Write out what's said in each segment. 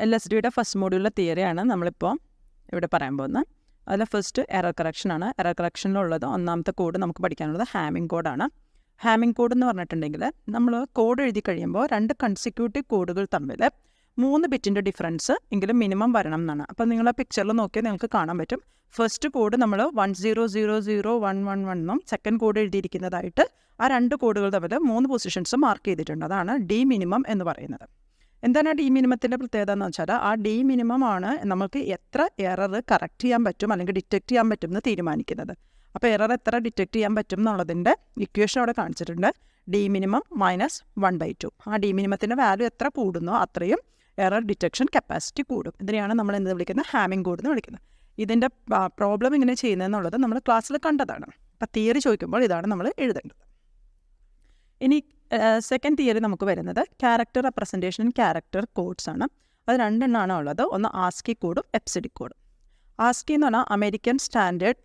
LSDയുടെ first മോഡ്യൂളിലെ തിയറിയാണ് നമ്മളിപ്പോൾ ഇവിടെ പറയാൻ പോകുന്നത്. അതിൽ ഫസ്റ്റ് എറർ കറക്ഷനാണ്. എറർ കറക്ഷനിലുള്ളത് ഒന്നാമത്തെ കോഡ് നമുക്ക് പഠിക്കാനുള്ളത് ഹാമിംഗ് കോഡാണ്. ഹാമിംഗ് കോഡ് എന്ന് പറഞ്ഞിട്ടുണ്ടെങ്കിൽ നമ്മൾ കോഡ് എഴുതി കഴിയുമ്പോൾ 2 കൺസിക്യൂട്ടീവ് കോഡുകൾ തമ്മിൽ 3 ബിറ്റിൻ്റെ ഡിഫറൻസ് എങ്കിലും മിനിമം വരണം എന്നാണ്. അപ്പോൾ നിങ്ങൾ ആ പിക്ചറിൽ നോക്കിയാൽ നിങ്ങൾക്ക് കാണാൻ പറ്റും. ഫസ്റ്റ് കോഡ് നമ്മൾ 10001111 എന്നും സെക്കൻഡ് കോഡ് എഴുതിയിരിക്കുന്നതായിട്ട് ആ 2 കോഡുകൾ തമ്മിൽ 3 പൊസിഷൻസ് മാർക്ക് ചെയ്തിട്ടുണ്ട്. അതാണ് ഡി മിനിമം എന്ന് പറയുന്നത്. എന്താണ് ഡി മിനിമത്തിൻ്റെ പ്രത്യേകത എന്ന് വെച്ചാൽ ആ ഡി മിനിമം ആണ് നമുക്ക് എത്ര എറർ കറക്റ്റ് ചെയ്യാൻ പറ്റും അല്ലെങ്കിൽ ഡിറ്റക്റ്റ് ചെയ്യാൻ പറ്റും എന്ന് തീരുമാനിക്കുന്നത്. അപ്പോൾ എറർ എത്ര ഡിറ്റക്റ്റ് ചെയ്യാൻ പറ്റും എന്നുള്ളതിൻ്റെ ഇക്വേഷൻ അവിടെ കാണിച്ചിട്ടുണ്ട്. D minimum -1/2. ആ ഡി മിനിമത്തിൻ്റെ വാല്യൂ എത്ര കൂടുന്നോ അത്രയും എറർ ഡിറ്റക്ഷൻ കപ്പാസിറ്റി കൂടും. ഇതിനെയാണ് നമ്മൾ എന്ത് വിളിക്കുന്നത്? ഹാമിംഗ് കോഡ് എന്ന് വിളിക്കുന്നത്. ഇതിൻ്റെ പ്രോബ്ലം എങ്ങനെ ചെയ്യുന്നതെന്നുള്ളത് നമ്മൾ ക്ലാസ്സിൽ കണ്ടതാണ്. അപ്പോൾ തിയറി ചോദിക്കുമ്പോൾ ഇതാണ് നമ്മൾ എഴുതേണ്ടത്. ഇനി സെക്കൻഡ് തിയറി നമുക്ക് വരുന്നത് ക്യാരക്ടർ റെപ്രസെൻറ്റേഷൻ ക്യാരക്ടർ കോഡ്സ് ആണ്. അത് 2 എണ്ണമാണ് ഉള്ളത്. ഒന്ന് ആസ്കി കോഡും എപ്സിഡിക് കോഡും. ആസ്കി എന്ന് പറഞ്ഞാൽ American standard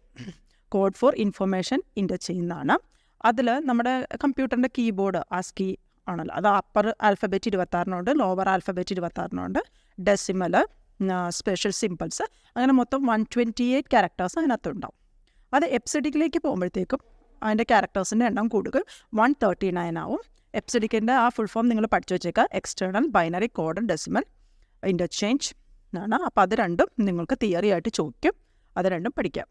code for information interchange എന്നാണ്. അതിൽ നമ്മുടെ കമ്പ്യൂട്ടറിൻ്റെ കീബോർഡ് ആസ്കി ആണല്ലോ. അത് upper alphabet 26 lower alphabet 26 decimal, special symbols, അങ്ങനെ മൊത്തം 128 ക്യാരക്ടേഴ്സ് അതിനകത്തുണ്ടാവും. അത് എപ്സിഡിക്കിലേക്ക് പോകുമ്പോഴത്തേക്കും അതിൻ്റെ ക്യാരക്ടേഴ്സിൻ്റെ എണ്ണം കൂടുക 139 ആവും. എപ്സിഡിക്കിൻ്റെ ആ ഫുൾ ഫോം നിങ്ങൾ പഠിച്ചു വെച്ചേക്കുക. External binary code decimal interchange എന്നാണ്. അപ്പോൾ അത് രണ്ടും നിങ്ങൾക്ക് തിയറി ആയിട്ട് ചോദിക്കും. അത് രണ്ടും പഠിക്കാം.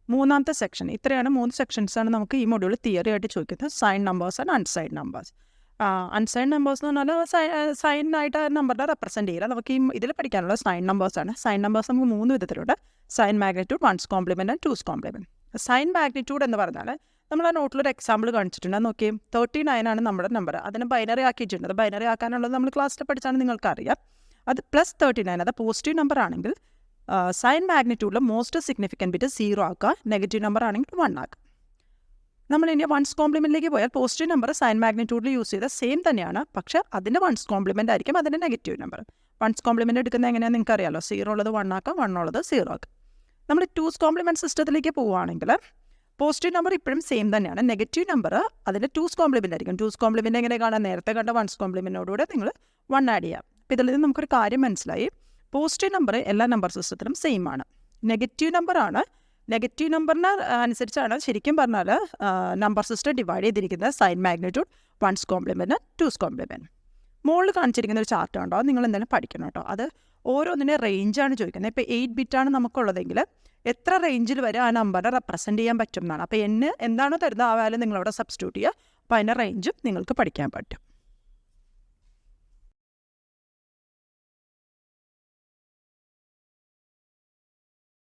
മൂന്നാമത്തെ സെക്ഷൻ, ഇത്രയാണ് 3 സെക്ഷൻസാണ് നമുക്ക് ഈ മൊഡ്യൂളിൽ തിയറി ആയിട്ട് ചോദിക്കുന്നത്. Sign numbers and unsign numbers. Unsign numbers എന്ന് പറഞ്ഞാൽ സൈനായിട്ട് ആ നമ്പറിനെ റെപ്രസെൻറ്റ് ചെയ്യുക. നമുക്ക് ഈ ഇതിൽ പഠിക്കാനുള്ള സൈൻ നമ്പേഴ്സാണ്. സൈൻ നമ്പേഴ്സ് നമുക്ക് 3 വിധത്തിലുണ്ട്. Sign magnitude, 1's complement and 2's complement. Sign magnitude എന്ന് പറഞ്ഞാൽ നമ്മൾ ആ നോട്ടിലൊരു എക്സാമ്പിൾ കാണിച്ചിട്ടുണ്ട്. നോക്കിയും 39 ആണ് നമ്മുടെ നമ്പർ. അതിനെ ബൈനറി ആക്കിയിട്ടുണ്ട്. അത് ബൈനറി ആക്കാനുള്ളത് നമ്മൾ ക്ലാസ്സിൽ പഠിച്ചാണ് നിങ്ങൾക്കറിയാം. അത് +39, അത് പോസിറ്റീവ് നമ്പർ ആണെങ്കിൽ സൈൻ മാഗ്നിറ്റ്യൂഡിൽ മോസ്റ്റ് സിഗ്നിഫിക്കൻറ്റ് ബിറ്റ് 0 ആക്കുക. നെഗറ്റീവ് നമ്പർ ആണെങ്കിൽ 1 ആക്കുക. നമ്മൾ ഇനി 1's കോംപ്ലിമെൻറ്റിലേക്ക് പോയാൽ പോസിറ്റീവ് നമ്പർ സൈൻ മാഗ്നിറ്റ്യൂഡിൽ യൂസ് ചെയ്ത സെയിം തന്നെയാണ്. പക്ഷേ അതിൻ്റെ 1's കോംപ്ലിമെൻ്റ് ആയിരിക്കും അതിൻ്റെ നെഗറ്റീവ് നമ്പർ. 1's കോംപ്ലിമെൻറ്റ് എടുക്കുന്നത് എങ്ങനെയാണെന്ന് നിങ്ങൾക്ക് അറിയാമല്ലോ. 0 ഉള്ളത് 1 ആക്കുക, 1 ഉള്ളത് 0 ആക്കുക. നമ്മൾ 2's കോംപ്ലിമെൻറ്റ് സിസ്റ്റത്തിലേക്ക് പോവുകയാണെങ്കിൽ പോസിറ്റീവ് നമ്പർ ഇപ്പോഴും സെയിം തന്നെയാണ്. നെഗറ്റീവ് നമ്പർ അതിൻ്റെ 2's കോംപ്ലിമെൻ്റ് ആയിരിക്കും. 2's കോംപ്ലിമെൻ്റ് എങ്ങനെ കാണാൻ? നേരത്തെ കണ്ട 1's കോംപ്ലിമെൻറ്റിനോടുകൂടെ നിങ്ങൾ 1 ആഡ് ചെയ്യാം. അപ്പോൾ ഇതിൽ നിന്ന് നമുക്കൊരു കാര്യം മനസ്സിലായി. പോസിറ്റീവ് നമ്പർ എല്ലാ നമ്പർ സിസ്റ്റത്തിലും സെയിം ആണ്. നെഗറ്റീവ് നമ്പറാണ്, നെഗറ്റീവ് നമ്പറിന് അനുസരിച്ചാണ് ശരിക്കും പറഞ്ഞാൽ നമ്പർ സിസ്റ്റം ഡിവൈഡ് ചെയ്തിരിക്കുന്നത്. Sign magnitude, 1's complement, 2's complement. മുകളിൽ കാണിച്ചിരിക്കുന്ന ഒരു ചാർട്ട് ഉണ്ടോ, നിങ്ങൾ എന്തായാലും പഠിക്കണം കേട്ടോ. അത് ഓരോന്നിൻ്റെ റേഞ്ചാണ് ചോദിക്കുന്നത്. ഇപ്പോൾ 8 ബിറ്റാണ് നമുക്കുള്ളതെങ്കിൽ എത്ര റേഞ്ചിൽ വരെ ആ നമ്പറിനെ റെപ്രസെൻറ്റ് ചെയ്യാൻ പറ്റും എന്നാണ്. അപ്പോൾ എന്താണോ തരുന്നത് ആ വാല്യൂ നിങ്ങളവിടെ സബ്സ്റ്റിറ്റ്യൂട്ട് ചെയ്യുക. അപ്പോൾ അതിൻ്റെ റേഞ്ചും നിങ്ങൾക്ക് പഠിക്കാൻ പറ്റും.